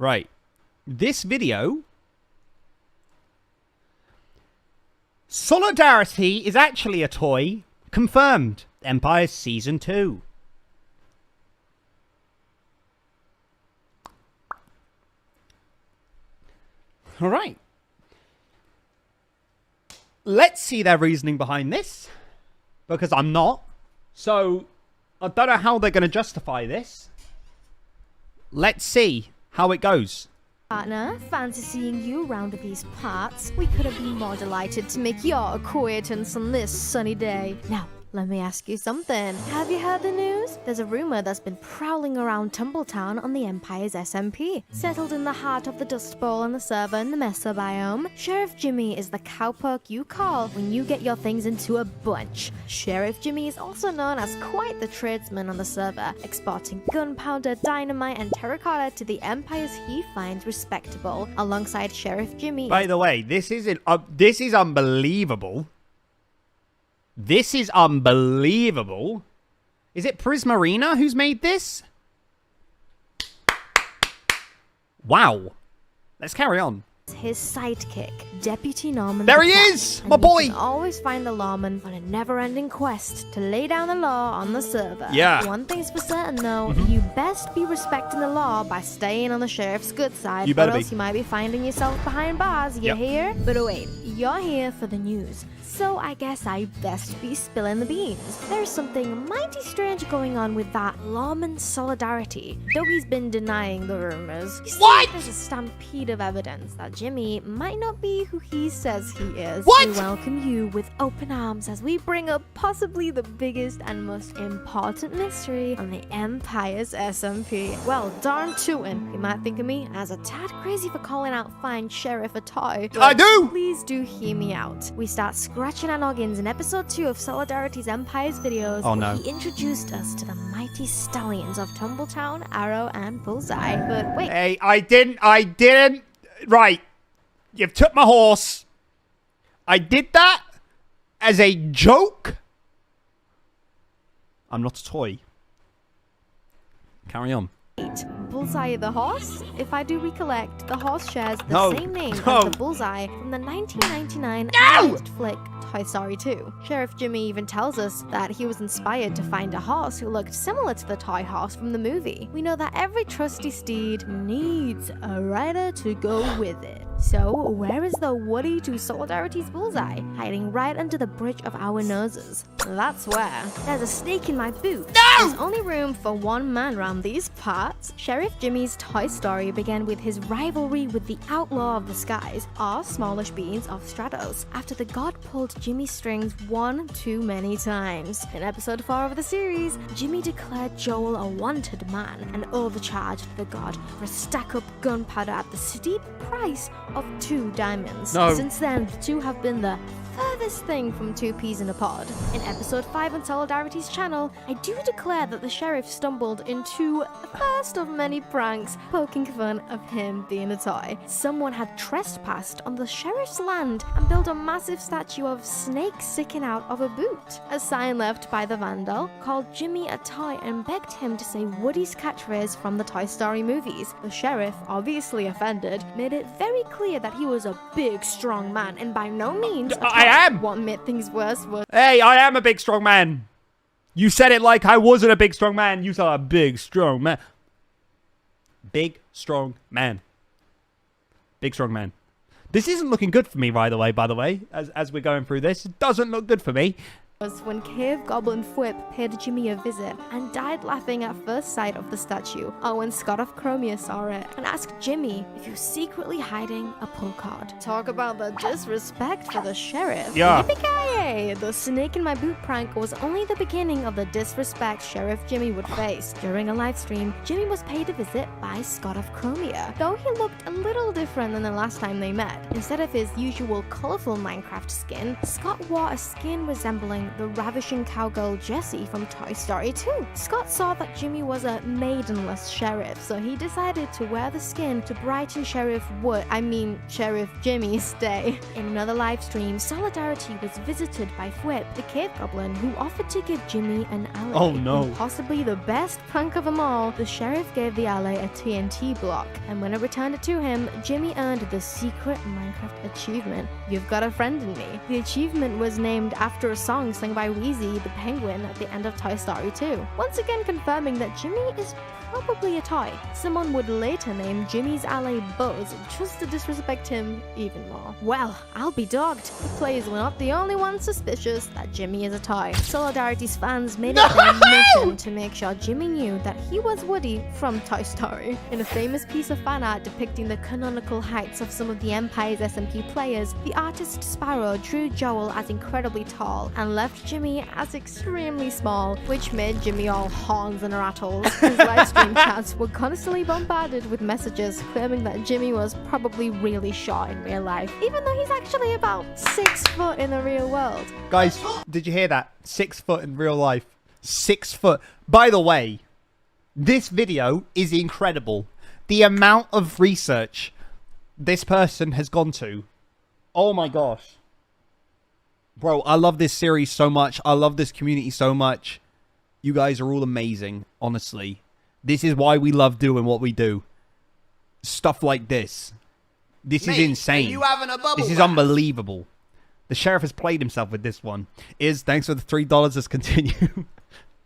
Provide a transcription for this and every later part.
Right. This video... Solidarity is actually a toy. Confirmed. Empire Season 2. Alright. Let's see their reasoning behind this. Because I'm not. So, I don't know how they're going to justify this. Let's see how it goes. Partner, fancy seeing you round these parts. We could have been more delighted to make your acquaintance on this sunny day. Now, let me ask you something. Have you heard the news? There's a rumor that's been prowling around Tumbletown on the Empire's SMP. Settled in the heart of the Dust Bowl and the server in the Mesa biome, Sheriff Jimmy is the cowpoke you call when you get your things into a bunch. Sheriff Jimmy is also known as quite the tradesman on the server, exporting gunpowder, dynamite, and terracotta to the empires he finds respectable. Alongside Sheriff Jimmy... By the way, this is unbelievable. This is unbelievable. Is it Prismarina who's made this? Wow. Let's carry on. His sidekick, Deputy Norman. There he is! My boy! You can always find the lawman on a never-ending quest to lay down the law on the server. Yeah. One thing's for certain, though. You best be respecting the law by staying on the sheriff's good side. You better or else be. you might be finding yourself behind bars, you hear? But wait, you're here for the news. So I guess I best be spilling the beans. There's something mighty strange going on with that lawman solidarity, though he's been denying the rumors. You see, What? There's a stampede of evidence that Jimmy might not be who he says he is. What? We welcome you with open arms as we bring up possibly the biggest and most important mystery on the Empire's SMP. Well, darn tootin'. You might think of me as a tad crazy for calling out fine sheriff a toy. I do! Please do hear me out. We start scratching our noggins in episode 2 of Solidarity's Empire's videos. Oh no. He introduced us to the mighty stallions of Tumbletown, Arrow, and Bullseye. But wait. Hey, I didn't. Right. You've took my horse. I did that as a joke. I'm not a toy. Carry on. Bullseye the horse? If I do recollect, the horse shares the same name as the Bullseye from the 1999 animated flick Toy Story 2. Sheriff Jimmy even tells us that he was inspired to find a horse who looked similar to the toy horse from the movie. We know that every trusty steed needs a rider to go with it. So, where is the Woody to Solidarity's Bullseye? Hiding right under the bridge of our noses. That's where. There's a snake in my boot. No! There's only room for one man around these parts. Sheriff Jimmy's Toy Story began with his rivalry with the Outlaw of the Skies, or smallish beings of Stratos, after the god pulled Jimmy's strings one too many times. In episode 4 of the series, Jimmy declared Joel a wanted man and overcharged the god for a stack of gunpowder at the steep price of 2 diamonds. No. Since then, the two have been the furthest thing from 2 peas in a pod. In episode 5 on Solidarity's channel, I do declare that the sheriff stumbled into the first of many pranks poking fun of him being a toy. Someone had trespassed on the sheriff's land and built a massive statue of Snake sticking out of a boot. A sign left by the vandal called Jimmy a toy and begged him to say Woody's catchphrase from the Toy Story movies. The sheriff, obviously offended, made it very clear that he was a big, strong man and by no means I am! What made things worse was... Hey, I am a big, strong man. You said it like I wasn't a big, strong man. You saw a big, strong man. Big, strong man. Big, strong man. This isn't looking good for me, by the way, as we're going through this. It doesn't look good for me. Was when Cave Goblin Fwip paid Jimmy a visit and died laughing at first sight of the statue, or when Scott of Chromia saw it and asked Jimmy if he was secretly hiding a pull card. Talk about the disrespect for the sheriff. Yeah. Yippee-ki-yay! The snake in my boot prank was only the beginning of the disrespect Sheriff Jimmy would face. During a live stream, Jimmy was paid a visit by Scott of Chromia, though he looked a little different than the last time they met. Instead of his usual colorful Minecraft skin, Scott wore a skin resembling the ravishing cowgirl Jessie from Toy Story 2. Scott saw that Jimmy was a maidenless sheriff, so he decided to wear the skin to brighten Sheriff Jimmy's day. In another live stream, Solidarity was visited by Thwip, the cave goblin, who offered to give Jimmy an alley. Oh no. And possibly the best prank of them all, the sheriff gave the alley a TNT block, and when it returned it to him, Jimmy earned the secret Minecraft achievement, You've Got a Friend in Me. The achievement was named after a song sung by Wheezy the penguin at the end of Toy Story 2, once again confirming that Jimmy is probably a toy. Someone would later name Jimmy's alley Buzz just to disrespect him even more. Well, I'll be dogged. The players were not the only ones suspicious that Jimmy is a toy. Solidarity's fans made it their mission to make sure Jimmy knew that he was Woody from Toy Story. In a famous piece of fan art depicting the canonical heights of some of the Empire's SMP players, the artist Sparrow drew Joel as incredibly tall and left Jimmy as extremely small, which made Jimmy all horns and rattles. His live stream chats were constantly bombarded with messages claiming that Jimmy was probably really short in real life, even though he's actually about 6 foot in the real world. Guys, did you hear that? 6 foot in real life. 6 foot. By the way, this video is incredible. The amount of research this person has gone to. Oh my gosh. Bro, I love this series so much. I love this community so much. You guys are all amazing, honestly. This is why we love doing what we do. Stuff like this. This is insane. You having a bubble This is bath? unbelievable. The sheriff has played himself with this one. Thanks for the $3. Let's continue.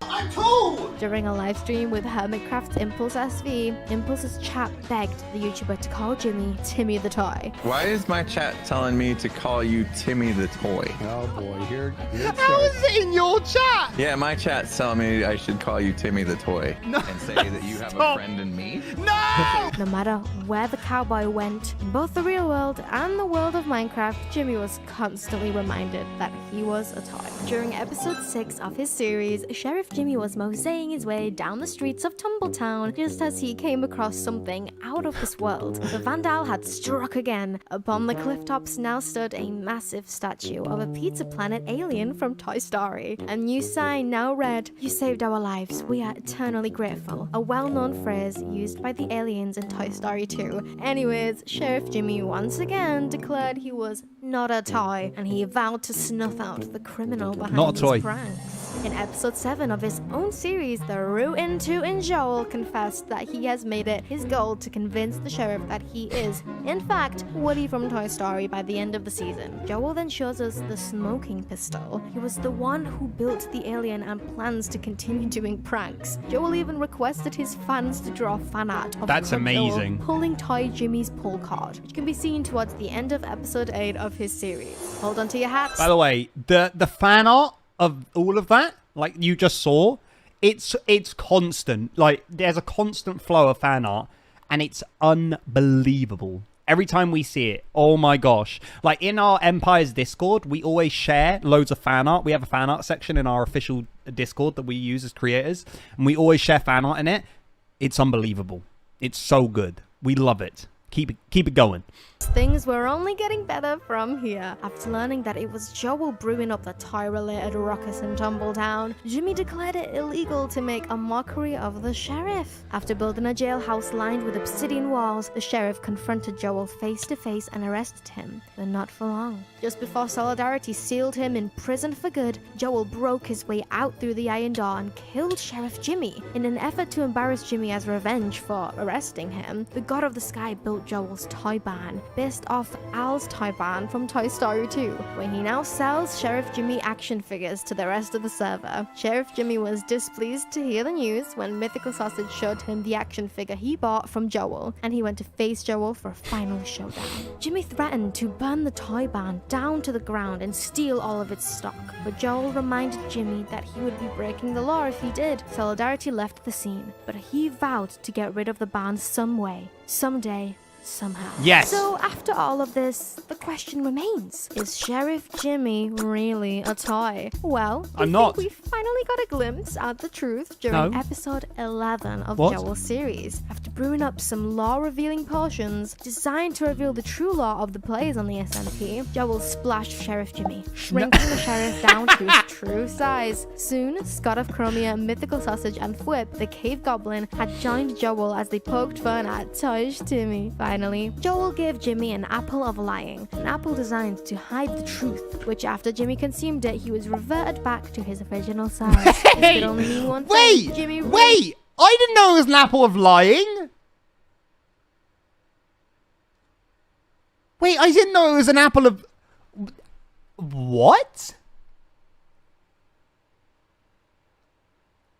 I'm told! During a live stream with Hermitcraft's Impulse SV, Impulse's chat begged the YouTuber to call Jimmy Timmy the Toy. Why is my chat telling me to call you Timmy the Toy? Oh boy, here it How is starts. it in your chat? Yeah, my chat's telling me I should call you Timmy the Toy. No. And say that you have a Stop. friend in me. No! No matter where the cowboy went, in both the real world and the world of Minecraft, Jimmy was constantly reminded that he was a toy. During episode 6 of his series, Sheriff Jimmy was moseying his way down the streets of Tumbletown just as he came across something out of this world. The Vandal had struck again. Upon the cliff tops now stood a massive statue of a Pizza Planet alien from Toy Story. A new sign now read, "You saved our lives. We are eternally grateful." A well-known phrase used by the aliens in Toy Story 2. Anyways, Sheriff Jimmy once again declared he was not a toy, and he vowed to snuff out the criminal behind Not a his toy. pranks. In episode 7 of his own series, the Rootin' Tootin' Joel confessed that he has made it his goal to convince the sheriff that he is, in fact, Woody from Toy Story by the end of the season. Joel then shows us the smoking pistol. He was the one who built the alien and plans to continue doing pranks. Joel even requested his fans to draw fan art of That's Club Joel amazing. pulling Toy Jimmy's pull card, which can be seen towards the end of episode 8 of his series. Hold on to your hats. By the way, the fan art of all of that, like you just saw, it's constant. Like there's a constant flow of fan art, and it's unbelievable. Every time we see it, oh my gosh. Like in our Empire's Discord, we always share loads of fan art. We have a fan art section in our official Discord that we use as creators, and we always share fan art in it. It's unbelievable. It's so good. We love it. Keep it going. Things were only getting better from here. After learning that it was Joel brewing up the toy-related ruckus in Tumbletown, Jimmy declared it illegal to make a mockery of the sheriff. After building a jailhouse lined with obsidian walls, the sheriff confronted Joel face to face and arrested him, but not for long. Just before Solidarity sealed him in prison for good, Joel broke his way out through the iron door and killed Sheriff Jimmy. In an effort to embarrass Jimmy as revenge for arresting him, the God of the Sky built Joel's toy barn, based off Al's toy barn from Toy Story 2, where he now sells Sheriff Jimmy action figures to the rest of the server. Sheriff Jimmy was displeased to hear the news when Mythical Sausage showed him the action figure he bought from Joel, and he went to face Joel for a final showdown. Jimmy threatened to burn the toy barn down to the ground and steal all of its stock, but Joel reminded Jimmy that he would be breaking the law if he did. Solidarity left the scene, but he vowed to get rid of the barn some way, someday, somehow. Yes. So after all of this, the question remains, is Sheriff Jimmy really a toy? Well, I'm not. We finally got a glimpse at the truth during No. episode 11 of What? Joel's series. After brewing up some law-revealing potions designed to reveal the true law of the plays on the SMP, Joel splashed Sheriff Jimmy, shrinking the sheriff down to his true size. Soon, Scott of Chromia, Mythical Sausage, and Whip, the cave goblin, had joined Joel as they poked fun at Toyish Timmy. Finally, Joel gave Jimmy an apple of lying, an apple designed to hide the truth, which after Jimmy consumed it, he was reverted back to his original size. This could only mean one thing. Jimmy Wait! I didn't know it was an apple of lying! Wait, I didn't know it was an apple of... What?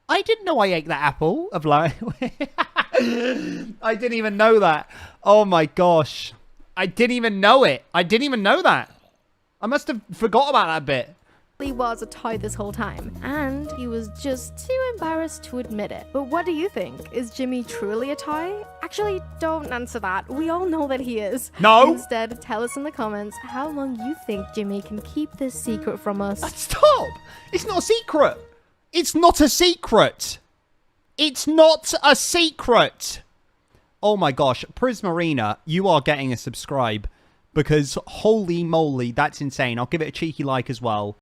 I didn't know I ate that apple of lying. I didn't even know that. Oh my gosh. I didn't even know it. I didn't even know that. I must have forgot about that bit. He was a toy this whole time, and he was just too embarrassed to admit it. But what do you think? Is Jimmy truly a toy? Actually, don't answer that. We all know that he is. No. Instead, tell us in the comments how long you think Jimmy can keep this secret from us. Stop! It's not a secret. It's not a secret. It's not a secret. Oh my gosh. Prismarina, you are getting a subscribe. Because holy moly, that's insane. I'll give it a cheeky like as well.